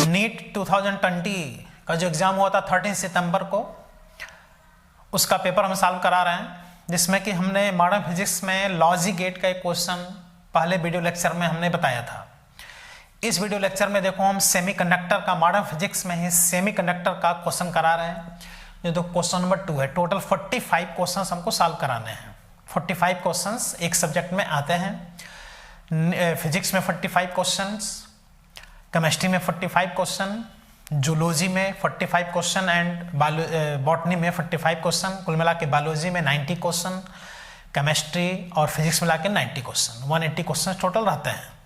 NEET 2020 का जो exam हुआ था 13 सितंबर को, उसका पेपर हम सॉल्व करा रहे हैं, जिसमें कि हमने मॉडर्न फिजिक्स में लॉजी गेट का एक क्वेश्चन पहले वीडियो लेक्चर में हमने बताया था। इस वीडियो लेक्चर में देखो हम सेमीकंडक्टर का, मॉडर्न फिजिक्स में ही सेमीकंडक्टर का क्वेश्चन करा रहे हैं, जो तो क्वेश्चन नंबर 2 है। टोटल 45 क्वेश्चन हमको सॉल्व कराने हैं। 45 क्वेश्चन एक सब्जेक्ट में आते हैं। फिजिक्स में 45 क्वेश्चन, केमिस्ट्री में 45 क्वेश्चन, जूलॉजी में 45 क्वेश्चन एंड बॉटनी में 45 क्वेश्चन। कुल मिला के बायोलॉजी में 90 क्वेश्चन, केमिस्ट्री और फिजिक्स मिला के 90 क्वेश्चन, 180 क्वेश्चन टोटल रहते हैं।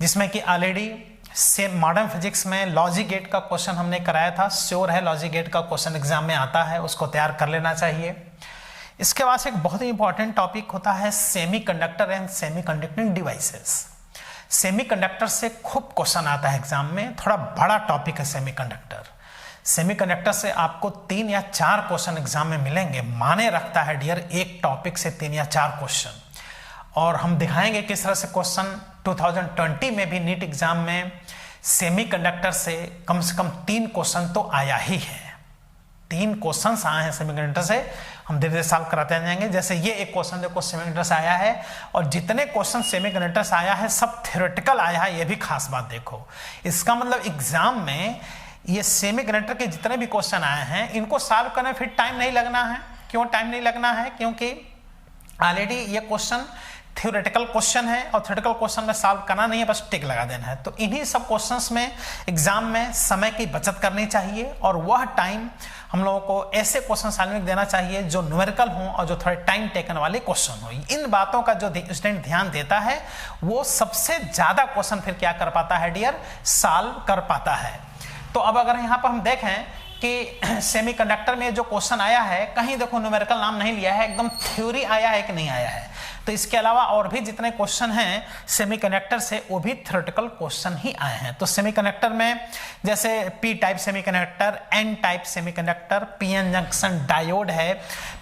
जिसमें कि ऑलरेडी सेम मॉडर्न फिजिक्स में लॉजी गेट का क्वेश्चन हमने कराया था। श्योर है लॉजी गेट का क्वेश्चन एग्जाम में आता है, उसको तैयार कर लेना चाहिए। इसके बाद से एक बहुत ही इंपॉर्टेंट टॉपिक होता है semiconductor and semiconducting devices. Semiconductor से खूब क्वेश्चन आता है एग्जाम में, थोड़ा बड़ा टॉपिक है सेमीकंडक्टर। सेमीकंडक्टर से आपको 3 या 4 क्वेश्चन एग्जाम में मिलेंगे, माने रखता है डियर, एक टॉपिक से 3 या 4 क्वेश्चन। और हम दिखाएंगे किस तरह से क्वेश्चन 2020 में भी नीट एग्जाम में सेमीकंडक्टर से कम 3 क्वेश्चन तो आया ही है। 3 क्वेश्चन आए हैं सेमीकंडक्टर से, हम धीरे धीरे सॉल्व कराते जाएंगे। जैसे ये एक क्वेश्चन देखो सेमीकंडक्टर से आया है, और जितने क्वेश्चन सेमीकंडक्टर से आया है सब थ्योरेटिकल आया है। ये भी खास बात देखो, इसका मतलब एग्जाम में ये सेमीकंडक्टर के जितने भी क्वेश्चन आए हैं इनको सॉल्व करने फिर टाइम नहीं लगना है। क्यों टाइम नहीं लगना है? क्योंकि ऑलरेडी ये क्वेश्चन थ्योरेटिकल क्वेश्चन है, और थ्योरेटिकल क्वेश्चन में सॉल्व करना नहीं है, बस टिक लगा देना है। तो इन्हीं सब क्वेश्चंस में एग्जाम में समय की बचत करनी चाहिए, और वह टाइम हम लोगों को ऐसे क्वेश्चन सॉल्विंग देना चाहिए जो न्यूमेरिकल हो और जो थोड़े टाइम टेकन वाले क्वेश्चन हो। इन बातों का जो स्टूडेंट ध्यान देता है वो सबसे ज्यादा क्वेश्चन फिर क्या कर पाता है डियर, सॉल्व कर पाता है। तो अब अगर यहाँ पर हम देखें कि सेमीकंडक्टर में जो क्वेश्चन आया है, कहीं देखो न्यूमेरिकल नाम नहीं लिया है, एकदम थ्योरी आया है कि नहीं आया है। तो इसके अलावा और भी जितने क्वेश्चन हैं सेमीकंडक्टर से, वो भी थ्योरेटिकल क्वेश्चन ही आए हैं। तो सेमीकंडक्टर में जैसे P type semiconductor, N type semiconductor, PN junction diode है।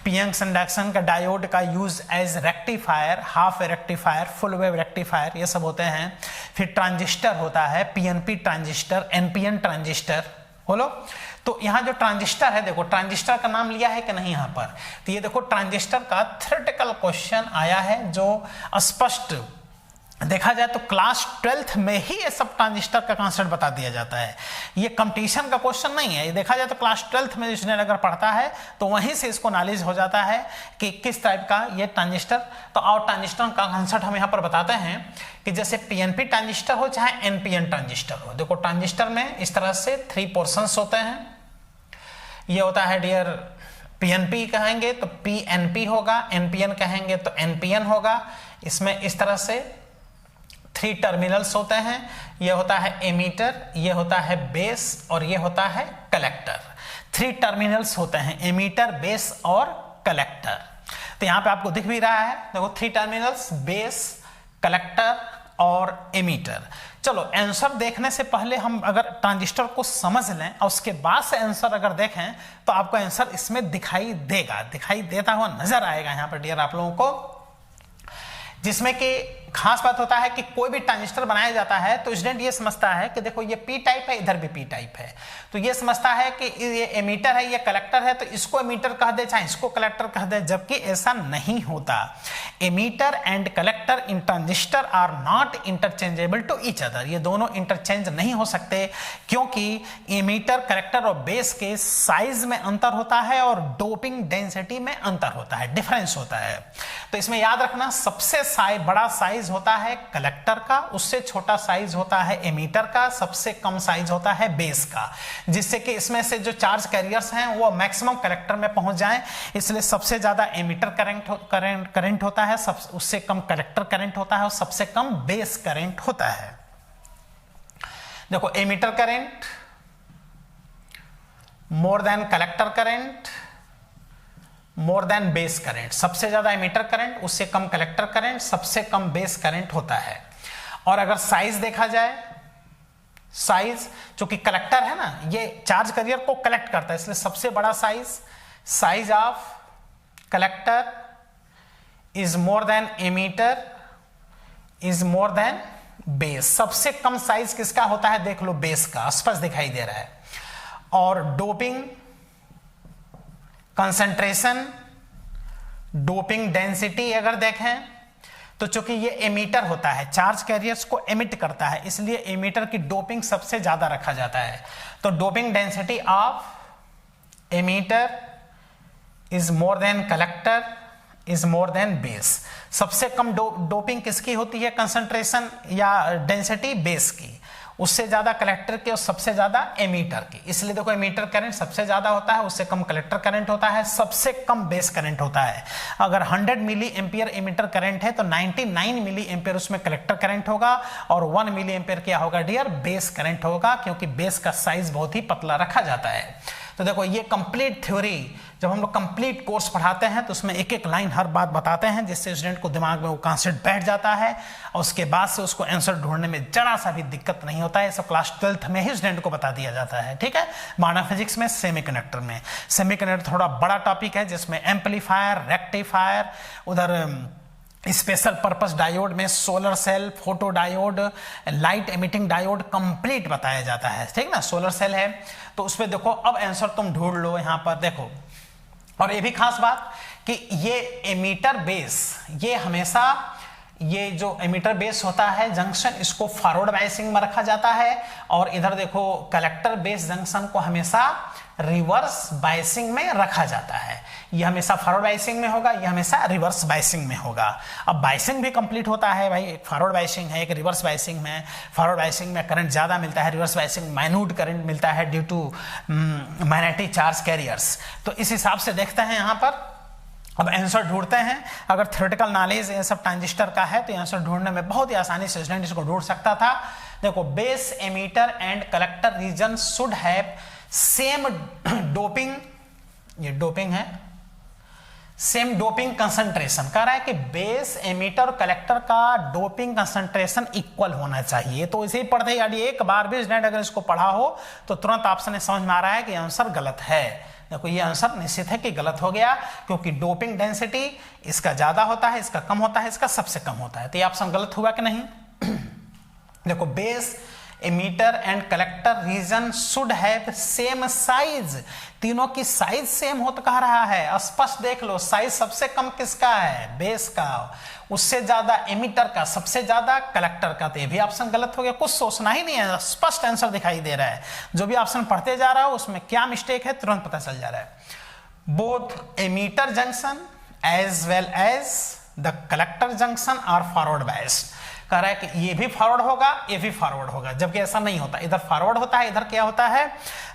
पीएन जंक्शन का डायोड का use as rectifier, half rectifier, full wave rectifier, ये सब होते हैं। फिर ट्रांजिस्टर होता है, पीएनपी ट्रांजिस्टर, एनपीएन ट्रांजिस्टर। बोलो, तो यहाँ जो ट्रांजिस्टर है, देखो ट्रांजिस्टर का नाम लिया है कि नहीं यहाँ पर? तो ये देखो ट्रांजिस्टर का थ्योरेटिकल क्वेश्चन आया है, जो स्पष्ट देखा जाए तो क्लास 12th में ही ये सब ट्रांजिस्टर का कॉन्सेप्ट बता दिया जाता है। ये कंपटीशन का क्वेश्चन नहीं है, ये देखा जाए तो क्लास 12th में स्टूडेंट अगर पढ़ता है तो वहीं से इसको नॉलेज हो जाता है कि किस टाइप का ये ट्रांजिस्टर। तो और ट्रांजिस्टर का कॉन्सेप्ट हम यहाँ पर बताते हैं कि जैसे पीएनपी ट्रांजिस्टर हो चाहे एनपीएन ट्रांजिस्टर हो। देखो ट्रांजिस्टर में इस तरह से 3 पोर्शंस होते हैं। ये होता है डियर पीएनपी कहेंगे तो पीएनपी होगा, एनपीएन कहेंगे तो एनपीएन होगा। इसमें इस तरह से 3 टर्मिनल्स होते हैं। ये होता है एमीटर, ये होता है बेस, और ये होता है कलेक्टर। 3 टर्मिनल्स होते हैं, एमीटर, बेस और कलेक्टर। तो यहाँ पे आपको दिख भी रहा है, देखो 3 टर्मिनल्स, बेस, कलेक्टर और एमीटर। चलो आंसर देखने से पहले हम अगर ट्रांजिस्टर को समझ लें और उसके बाद से आंसर अगर देखें तो आपको आंसर इसमें दिखाई देगा, दिखाई देता हुआ नजर आएगा यहाँ पर डियर आप लोगों को। जिसमें कि खास बात होता है कि कोई भी ट्रांजिस्टर बनाया जाता है तो स्टूडेंट ये समझता है कि देखो ये पी टाइप है, इधर भी पी टाइप है, तो ये समझता है कि ये एमीटर है, ये कलेक्टर है, तो इसको एमीटर कह दे चाहे इसको कलेक्टर कह दे, जबकि ऐसा नहीं होता। Emitter and collector in transistor are not interchangeable to each other. ये दोनों इंटरचेंज नहीं हो सकते, क्योंकि एमीटर, कलेक्टर और बेस के साइज में अंतर होता है और डोपिंग डेंसिटी में अंतर होता है, डिफरेंस होता है। तो इसमें याद रखना, सबसे बड़ा साइज होता है कलेक्टर का, उससे छोटा साइज होता है एमीटर का, सबसे कम साइज होता है बेस का, जिससे कि इसमें से जो चार्ज कैरियर्स हैं वो मैक्सिमम कलेक्टर में पहुंच जाएं। इसलिए सबसे ज्यादा एमीटर करंट होता है, उससे कम कलेक्टर करंट होता है, और सबसे कम बेस करंट होता है। देखो emitter current more than collector current more than base current. सबसे ज्यादा एमीटर करंट, उससे कम कलेक्टर करंट, सबसे कम बेस करंट होता है। और अगर साइज देखा जाए, साइज चूंकि कलेक्टर है ना, ये चार्ज कैरियर को कलेक्ट करता है, इसलिए सबसे बड़ा size of collector is more than emitter is more than base. सबसे कम साइज किसका होता है, देख लो बेस का, स्पष्ट दिखाई दे रहा है। और डोपिंग कंसंट्रेशन, डोपिंग डेंसिटी अगर देखें तो चूंकि ये एमिटर होता है, चार्ज कैरियर्स को एमिट करता है, इसलिए एमिटर की डोपिंग सबसे ज्यादा रखा जाता है। तो doping density of emitter is more than collector is more than base. सबसे कम डोपिंग किसकी होती है, कंसंट्रेशन या डेंसिटी बेस की, उससे ज्यादा कलेक्टर की और सबसे ज्यादा एमीटर की। इसलिए देखो एमीटर करंट सबसे ज्यादा होता है, उससे कम कलेक्टर करंट होता है, सबसे कम बेस करंट होता है। अगर 100 मिली एम्पियर एमीटर करंट है तो 99 मिली एम्पियर उसमें कलेक्टर करंट होगा और 1 मिली एम्पियर क्या होगा डियर, बेस करंट होगा, क्योंकि बेस का साइज बहुत ही पतला रखा जाता है। तो देखो ये कंप्लीट थ्योरी जब हम लोग कंप्लीट कोर्स पढ़ाते हैं तो उसमें एक एक लाइन हर बात बताते हैं, जिससे स्टूडेंट को दिमाग में वो कॉन्सेप्ट बैठ जाता है और उसके बाद से उसको आंसर ढूंढने में जरा सा भी दिक्कत नहीं होता है। सब क्लास 12th में ही स्टूडेंट को बता दिया जाता है, ठीक है। मॉडर्न फिजिक्स में सेमीकंडक्टर में, सेमीकंडक्टर थोड़ा बड़ा टॉपिक है जिसमें एम्पलीफायर, रेक्टिफायर, उधर स्पेशल पर्पस डायोड में solar cell, photo diode, light emitting diode complete बताया जाता है, ठीक ना। सोलर सेल है तो उसपे देखो अब आंसर तुम ढूंढ लो यहां पर देखो। और ये भी खास बात कि ये एमीटर बेस, ये हमेशा ये जो एमीटर बेस होता है जंक्शन, इसको फॉरवर्ड बायसिंग में रखा जाता है, और इधर देखो कलेक्टर बेस जंक्शन को हमेशा रिवर्स बायसिंग में रखा जाता है। ये हमेशा फॉरवर्ड बायसिंग में होगा, ये हमेशा रिवर्स बायसिंग में होगा। अब बायसिंग भी कंप्लीट होता है भाई, एक फॉरवर्ड बायसिंग है, एक रिवर्स बायसिंग में। फॉरवर्ड बायसिंग में करंट ज्यादा मिलता है, रिवर्स बायसिंग माइन्यूट करंट मिलता है due to magnetic charge carriers. तो इस हिसाब से देखते हैं यहाँ पर। अब आंसर ढूंढते हैं, अगर थ्योरेटिकल नॉलेज ये सब ट्रांजिस्टर का है तो आंसर ढूंढने में बहुत ही आसानी से स्टूडेंट इसको ढूंढ सकता था। देखो base emitter and collector region should have same doping, ये डोपिंग है, सेम डोपिंग कंसंट्रेशन। कह रहा है कि बेस एमीटर और कलेक्टर का डोपिंग कंसंट्रेशन इक्वल होना चाहिए। तो इसे पढ़ते ही एक बार भी स्टूडेंट अगर इसको पढ़ा हो तो तुरंत आपसे समझ में आ रहा है कि आंसर गलत है। देखो ये आंसर निश्चित है कि गलत हो गया, क्योंकि डोपिंग डेंसिटी इसका ज्यादा होता है, इसका कम होता है, इसका सबसे कम होता है। तो ये ऑप्शन गलत हुआ कि नहीं। देखो base emitter and collector region should have same size, तीनों की साइज सेम हो तो कह रहा है। स्पष्ट देख लो, साइज सबसे कम किसका है, बेस का, उससे ज्यादा एमीटर का, सबसे ज्यादा कलेक्टर का। तो ये भी ऑप्शन गलत हो गया, कुछ सोचना ही नहीं है, स्पष्ट आंसर दिखाई दे रहा है। जो भी ऑप्शन पढ़ते जा रहा हो उसमें क्या मिस्टेक है तुरंत पता चल जा रहा है। Both emitter junction as well as the collector junction are forward biased. कह रहा है कि ये भी फॉरवर्ड होगा, ये भी फॉरवर्ड होगा, जबकि ऐसा नहीं होता। इधर फॉरवर्ड होता है, इधर क्या होता है,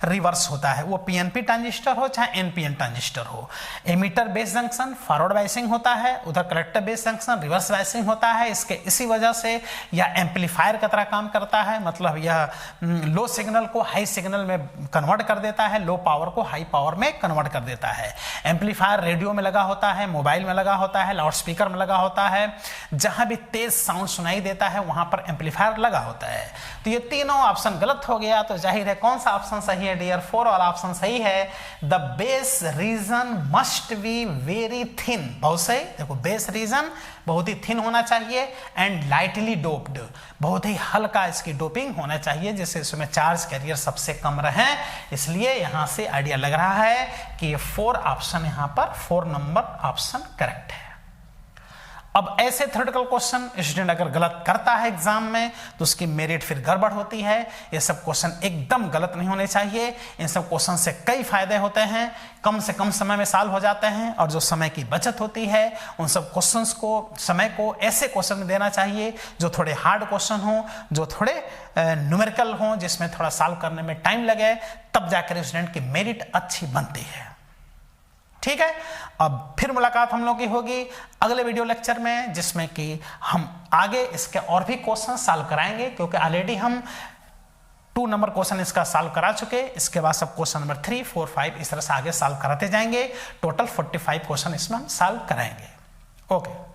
रिवर्स होता है। वो पीएनपी ट्रांजिस्टर हो चाहे एनपीएन ट्रांजिस्टर हो। Emitter base junction forward biasing होता है, उधर collector base junction reverse biasing होता है। इसके इसी वजह से यह एम्पलीफायर की तरह काम करता है, मतलब यह लो सिग्नल को हाई सिग्नल में कन्वर्ट कर देता है, लो पावर को हाई पावर में कन्वर्ट कर देता है। एम्पलीफायर रेडियो में लगा होता है, मोबाइल में लगा होता है, लाउड स्पीकर में लगा होता है, जहां भी तेज साउंड सुनाई देता है वहां पर एम्पलीफायर लगा होता है। तो ये तीनों ऑप्शन गलत हो गया। तो जाहिर है कौन सा ऑप्शन सही है डियर, 4 वाला ऑप्शन सही है। The base reason must be very thin, बहुत सही। देखो बेस रीजन बहुत ही थिन होना चाहिए एंड लाइटली डोप्ड, बहुत ही हल्का इसकी डोपिंग होना चाहिए, जिससे इसमें चार्ज कैरियर सबसे कम रहे। इसलिए यहां से आइडिया लग रहा है कि ये 4 ऑप्शन यहां पर 4 नंबर ऑप्शन करेक्ट है। अब ऐसे थ्योरेटिकल क्वेश्चन स्टूडेंट अगर गलत करता है एग्जाम में तो उसकी मेरिट फिर गड़बड़ होती है। ये सब क्वेश्चन एकदम गलत नहीं होने चाहिए। इन सब क्वेश्चन से कई फायदे होते हैं, कम से कम समय में सॉल्व हो जाते हैं, और जो समय की बचत होती है उन सब क्वेश्चंस को, समय को ऐसे क्वेश्चन में देना चाहिए जो थोड़े हार्ड क्वेश्चन हो, जो थोड़े न्यूमेरिकल हो, जिसमें थोड़ा सॉल्व करने में टाइम लगे, तब जाकर स्टूडेंट की मेरिट अच्छी बनती है। ठीक है, अब फिर मुलाकात हम लोग की होगी अगले वीडियो लेक्चर में, जिसमें कि हम आगे इसके और भी क्वेश्चन सॉल्व कराएंगे, क्योंकि ऑलरेडी हम 2 नंबर क्वेश्चन इसका सॉल्व करा चुके। इसके बाद सब क्वेश्चन नंबर 3, 4, 5 इस तरह से आगे सॉल्व कराते जाएंगे। टोटल 45 क्वेश्चन इसमें हम सॉल्व कराएंगे। ओके।